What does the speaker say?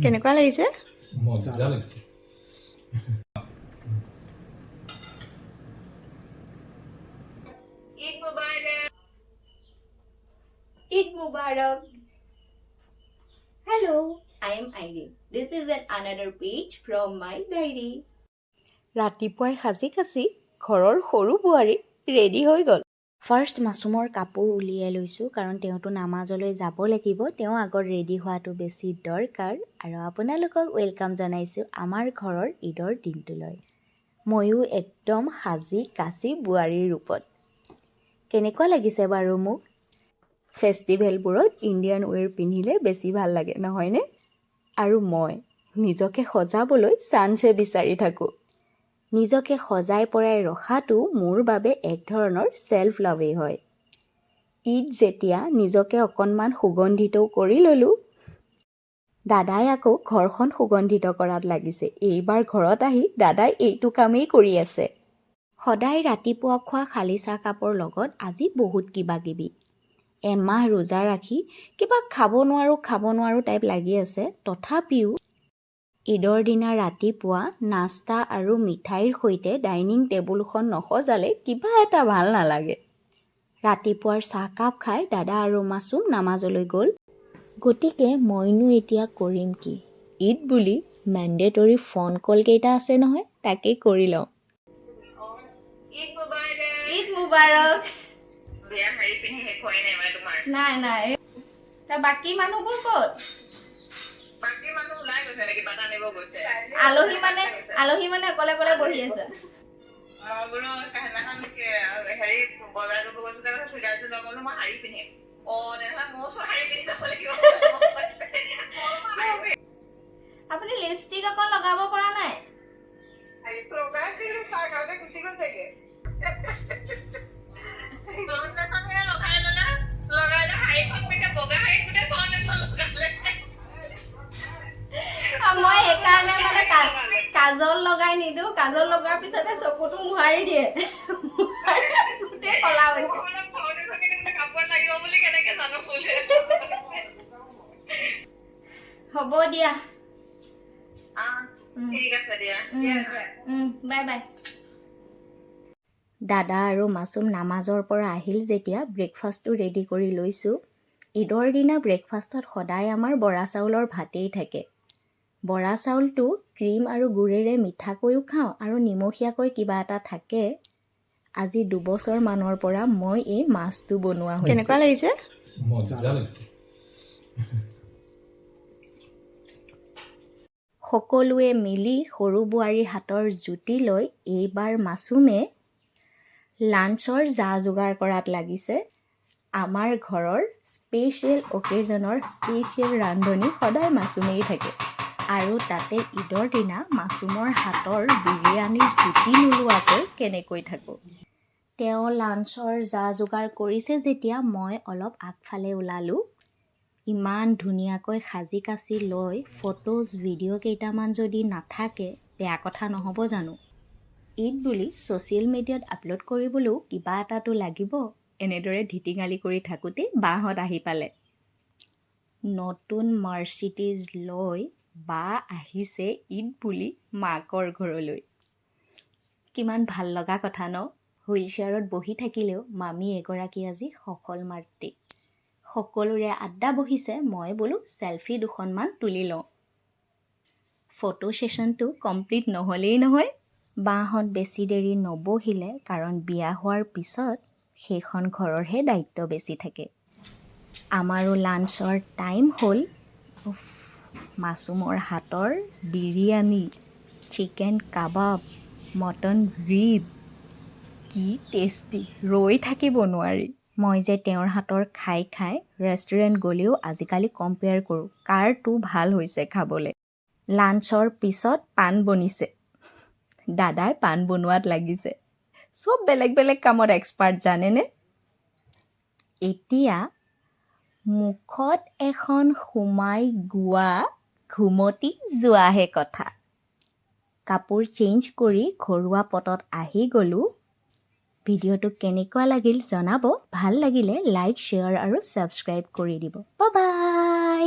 কেনেকুৱা লাগিছে? মজা লাগিছে। Eid Mubarak. Hello, I am Irene. This is another page from my diary. ৰাতিপুৱাই সাজি কাচি ঘৰৰ সৰু বোৱাৰী ৰেডি হৈ গ'ল। ফাৰ্ষ্ট মাছুমৰ কাপোৰ উলিয়াই লৈছোঁ কাৰণ তেওঁতো নামাজলৈ যাব লাগিব। তেওঁ আগত ৰেডি হোৱাটো বেছি দৰকাৰ আৰু আপোনালোকক ৱেলকাম জনাইছোঁ আমাৰ ঘৰৰ ঈদৰ দিনটোলৈ। ময়ো একদম সাজি কাচি বোৱাৰীৰ ৰূপত। কেনেকুৱা লাগিছে বাৰু মোক? ফেষ্টিভেলবোৰত ইণ্ডিয়ান ৱেৰ পিন্ধিলে বেছি ভাল লাগে নহয়নে? আৰু মই নিজকে সজাবলৈ চান্সে বিচাৰি থাকোঁ। নিজকে সজাই পৰাই ৰখাটো মোৰ বাবে এক ধৰণৰ চেল্ফ লাভেই হয়। ঈদ যেতিয়া নিজকে অকণমান সুগন্ধিতও কৰি ল'লোঁ, দাদাই আকৌ ঘৰখন সুগন্ধিত কৰাত লাগিছে। এইবাৰ ঘৰত আহি দাদাই এইটো কামেই কৰি আছে। সদায় ৰাতিপুৱা খোৱা খালী চাহকাপৰ লগত আজি বহুত কিবাকিবি। এমাহ ৰোজা ৰাখি কিবা খাব নোৱাৰোঁ টাইপ লাগি আছে। তথাপিও ঈদৰ দিনা ৰাতিপুৱা নাস্তা আৰু মিঠাইৰ সৈতে ডাইনিং টেবুলখন নসজালে কিবা এটা ভাল নালাগে। ৰাতিপুৱাৰ চাহকাপ খাই দাদা আৰু মাছুম নামাজলৈ গ'ল। গতিকে মইনো এতিয়া কৰিম কি? ঈদ বুলি মেণ্ডেটৰী ফোন কল কেইটা আছে নহয়, তাকেই কৰি লওঁ। ঈদ মুবাৰক। নাই বাকী মানুহবোৰ ক'ত? আলহী মানে অকলে অকলে বহি আছে। আপুনি লিপষ্টিক অকণ লগাব পৰা নাই? মই সেইকাৰণে মানে কাজল লগাই নিদিওঁ। কাজল লগাৰ পিছতে চকুটো মোহাৰি দিয়ে, গোটেই কলা হৈছে। হ'ব দিয়া, বাই বাই। দাদা আৰু মাছুম নামাজৰ পৰা আহিল যেতিয়া ব্ৰেকফাষ্টটো ৰেডি কৰি লৈছোঁ। ঈদৰ দিনা ব্ৰেকফাষ্টত সদায় আমাৰ বৰা চাউলৰ ভাতেই থাকে। বৰা চাউলটো ক্ৰীম আৰু গুড়েৰে মিঠাকৈও খাওঁ আৰু নিমখীয়াকৈ কিবা এটা থাকে। আজি 2 বছৰ মানৰ পৰা মই এই মাছটো বনোৱা হৈছে। কেনেকুৱা লাগিছে? মজা লাগিছে। সকলোৱে মিলি সৰু বোৱাৰীৰ হাতৰ জুতি লৈ এইবাৰ মাছুমে লাঞ্চৰ যা যোগাৰ কৰাত লাগিছে। আমাৰ ঘৰৰ স্পেচিয়েল অকেজনৰ স্পেচিয়েল ৰান্ধনি সদায় মাছুমেই থাকে। আৰু তাতে ঈদৰ দিনা মাছুমৰ হাতৰ বিৰিয়ানীৰ জুতি নোলোৱাকৈ কেনেকৈ থাকোঁ। তেওঁ লাঞ্চৰ যা যোগাৰ কৰিছে যেতিয়া মই অলপ আগফালে ওলালোঁ। ইমান ধুনীয়াকৈ সাজি কাচি লৈ ফটোজ ভিডিঅ' কেইটামান যদি নাথাকে বেয়া কথা নহ'ব জানো? ঈদ বুলি ছ'চিয়েল মিডিয়াত আপলোড কৰিবলৈও কিবা এটাতো লাগিব। এনেদৰে ধিটিঙালি কৰি থাকোঁতেই বাহঁত আহি পালে। নতুন মাৰ্চিডিজ লৈ বা আহিছে ঈদ বুলি মাকৰ ঘৰলৈ। কিমান ভাল লগা কথা ন? হুইল চেয়াৰত বহি থাকিলেও মামী এগৰাকী আজি সফল মাতৃ। সকলোৰে আড্ডা বহিছে, মই বোলো চেলফি দুখনমান তুলি লওঁ। ফটো ছেশ্যনটো কমপ্লিট নহ'লেই নহয়। বাহঁত বেছি দেৰি নবহিলে কাৰণ বিয়া হোৱাৰ পিছত সেইখন ঘৰৰহে দায়িত্ব বেছি থাকে। আমাৰো লাঞ্চৰ টাইম হ'ল। মাছুমৰ হাতৰ বিৰিয়ানী, চিকেন কাবাব, মটন ৰিব, কি টেষ্টি, ৰৈ থাকিব নোৱাৰি। মই যে তেওঁৰ হাতৰ খাই ৰেষ্টুৰেণ্ট গ'লেও আজিকালি কম্পেয়াৰ কৰোঁ কাৰটো ভাল হৈছে খাবলৈ। লাঞ্চৰ পিছত পাণ বনিছে। দাদাই পাণ বনোৱাত লাগিছে। চব বেলেগ বেলেগ কামত এক্সপাৰ্ট জানেনে? এতিয়া মুখত এখন সোমাই গোৱা ঘুমতি যোৱাহে কথা। কাপোৰ চেঞ্জ কৰি ঘৰুৱা পটত আহি গ'লোঁ। ভিডিঅ'টো কেনেকুৱা লাগিল জনাব। ভাল লাগিলে লাইক, শ্বেয়াৰ আৰু ছাবস্ক্ৰাইব কৰি দিব। Bye bye.